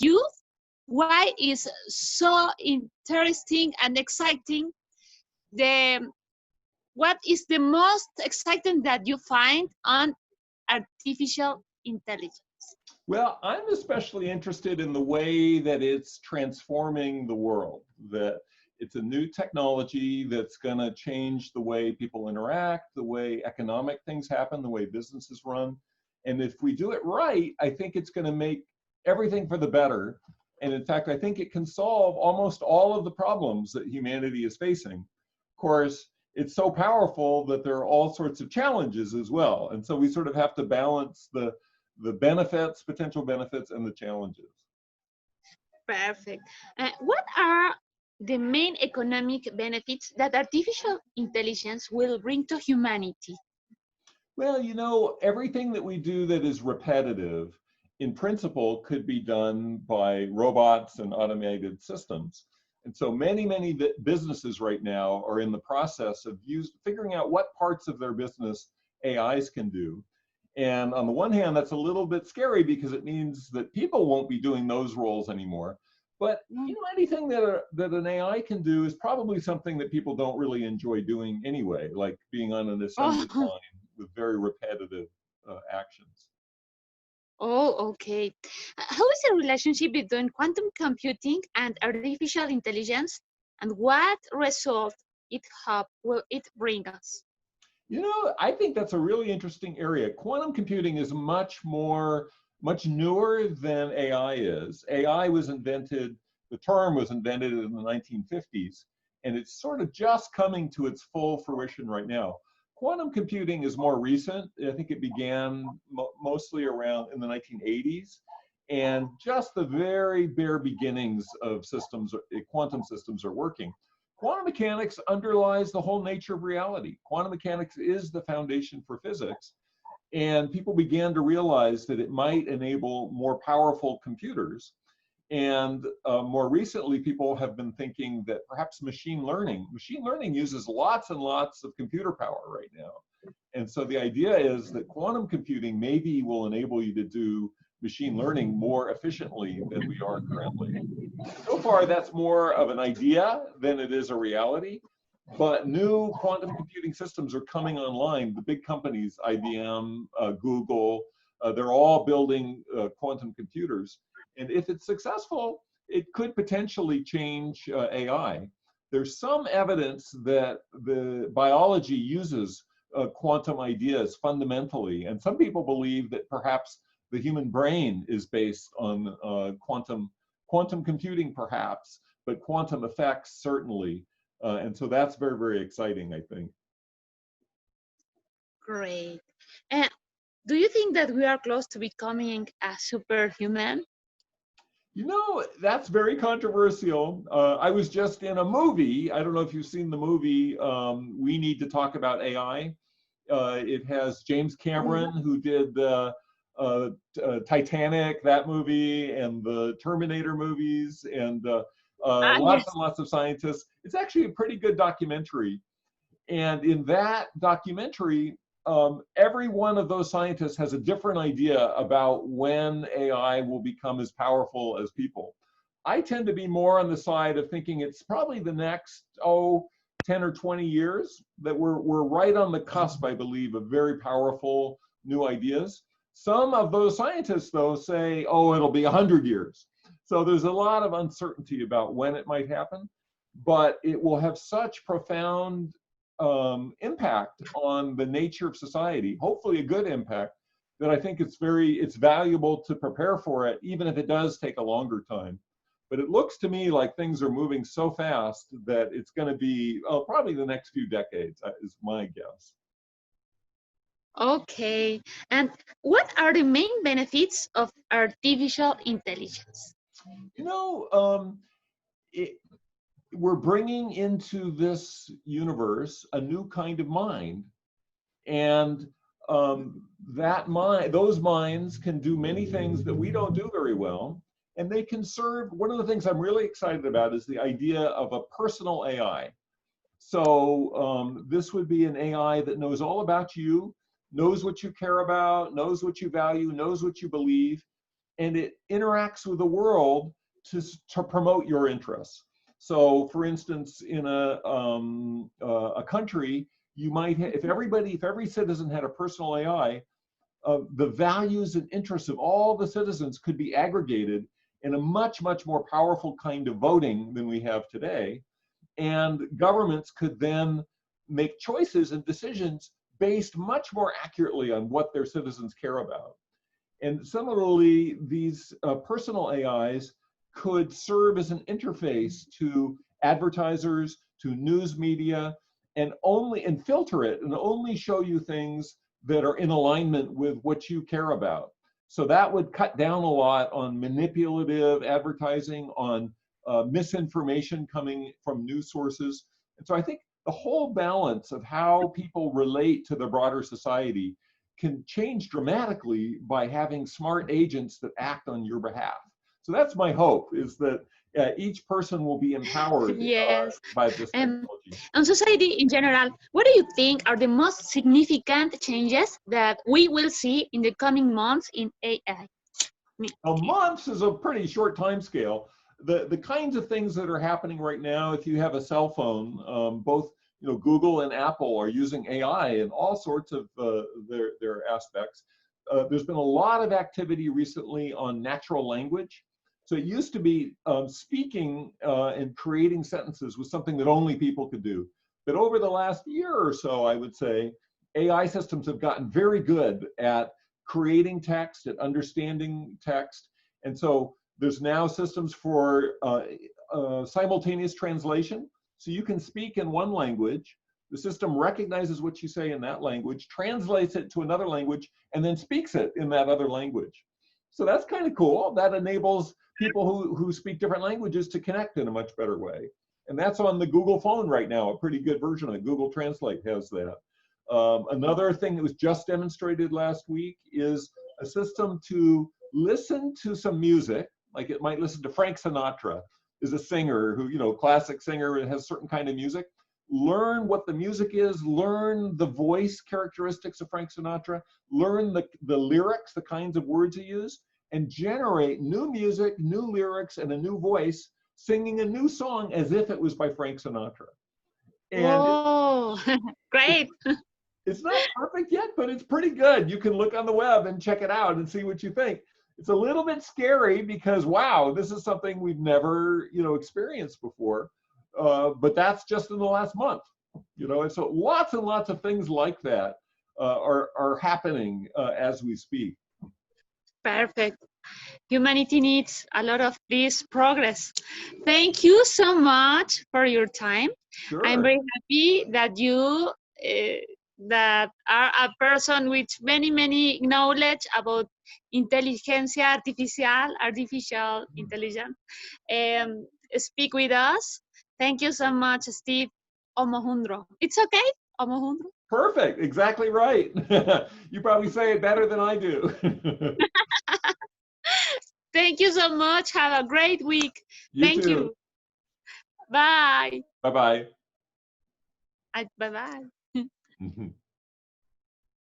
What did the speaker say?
you, why is so interesting and exciting? What is the most exciting that you find on artificial intelligence? Well, I'm especially interested in the way that it's transforming the world, that it's a new technology that's going to change the way people interact, the way economic things happen, the way businesses run. And if we do it right, I think it's going to make everything for the better. And in fact, I think it can solve almost all of the problems that humanity is facing. Of course, it's so powerful that there are all sorts of challenges as well. And so we sort of have to balance the benefits, potential benefits, and the challenges. Perfect. What are the main economic benefits that artificial intelligence will bring to humanity? Well, you know, everything that we do that is repetitive, in principle, could be done by robots and automated systems. And so many businesses right now are in the process of figuring out what parts of their business AIs can do. And on the one hand, that's a little bit scary because it means that people won't be doing those roles anymore. But you know, anything that an AI can do is probably something that people don't really enjoy doing anyway, like being on an assembly line with very repetitive actions. Oh, okay. How is the relationship between quantum computing and artificial intelligence, and what result will it bring us? You know, I think that's a really interesting area. Quantum computing is much newer than AI is. AI was invented, the term was invented in the 1950s, and it's sort of just coming to its full fruition right now. Quantum computing is more recent. I think it began mostly around in the 1980s, and just the very bare beginnings of systems, quantum systems are working. Quantum mechanics underlies the whole nature of reality. Quantum mechanics is the foundation for physics, and people began to realize that it might enable more powerful computers. And more recently, people have been thinking that perhaps machine learning uses lots and lots of computer power right now. And so the idea is that quantum computing maybe will enable you to do machine learning more efficiently than we are currently. So far, that's more of an idea than it is a reality. But new quantum computing systems are coming online. The big companies, IBM, Google, they're all building quantum computers. And if it's successful, it could potentially change AI. There's some evidence that the biology uses quantum ideas fundamentally. And some people believe that perhaps the human brain is based on quantum computing, perhaps, but quantum effects certainly. And so that's very exciting, I think. Great. Do you think that we are close to becoming a superhuman? You know, that's very controversial. I was just in a movie. I don't know if you've seen the movie, We Need to Talk About AI. It has James Cameron, who did Titanic, that movie, and the Terminator movies, and lots and lots of scientists. It's actually a pretty good documentary. And in that documentary, every one of those scientists has a different idea about when AI will become as powerful as people. I tend to be more on the side of thinking it's probably the next, 10 or 20 years, that we're right on the cusp, I believe, of very powerful new ideas. Some of those scientists, though, say, it'll be 100 years. So there's a lot of uncertainty about when it might happen, but it will have such profound impact on the nature of society, hopefully a good impact, that I think it's valuable to prepare for it, even if it does take a longer time. But it looks to me like things are moving so fast that it's going to be probably the next few decades, is my guess. Okay. And what are the main benefits of artificial intelligence? You know, we're bringing into this universe a new kind of mind, and those minds can do many things that we don't do very well, and they can serve. One of the things I'm really excited about is the idea of a personal AI. So this would be an AI that knows all about you, knows what you care about, knows what you value, knows what you believe, and it interacts with the world to promote your interests. So, for instance, in a country, you might if every citizen had a personal AI, the values and interests of all the citizens could be aggregated in a much, much more powerful kind of voting than we have today. And governments could then make choices and decisions based much more accurately on what their citizens care about. And similarly, these personal AIs could serve as an interface to advertisers, to news media, and filter it and only show you things that are in alignment with what you care about. So that would cut down a lot on manipulative advertising, on misinformation coming from news sources. And so I think the whole balance of how people relate to the broader society can change dramatically by having smart agents that act on your behalf. So that's my hope, is that each person will be empowered Yes. by this technology. On society in general, what do you think are the most significant changes that we will see in the coming months in AI? Now, months is a pretty short time scale. The kinds of things that are happening right now, if you have a cell phone, both Google and Apple are using AI in all sorts of their aspects. There's been a lot of activity recently on natural language. So it used to be speaking and creating sentences was something that only people could do. But over the last year or so, I would say, AI systems have gotten very good at creating text, at understanding text. And so there's now systems for simultaneous translation. So you can speak in one language, the system recognizes what you say in that language, translates it to another language, and then speaks it in that other language. So that's kind of cool. That enables people who speak different languages to connect in a much better way. And that's on the Google phone right now, a pretty good version of it. Google Translate has that. Another thing that was just demonstrated last week is a system to listen to some music, like it might listen to Frank Sinatra, is a singer who, classic singer, and has certain kind of music. Learn what the music is, learn the voice characteristics of Frank Sinatra, learn the lyrics, the kinds of words he used, and generate new music, new lyrics, and a new voice, singing a new song as if it was by Frank Sinatra. And whoa, great. It's not perfect yet, but it's pretty good. You can look on the web and check it out and see what you think. It's a little bit scary because, wow, this is something we've never, experienced before. But that's just in the last month, and so lots and lots of things like that are happening as we speak. Perfect. Humanity needs a lot of this progress. Thank you so much for your time. Sure. I'm very happy that you that are a person with many knowledge about artificial intelligence. Speak with us. Thank you so much, Steve Omohundro. It's okay, Omohundro? Perfect. Exactly right. You probably say it better than I do. Thank you so much. Have a great week. Thank you. Bye. Bye-bye. Bye-bye.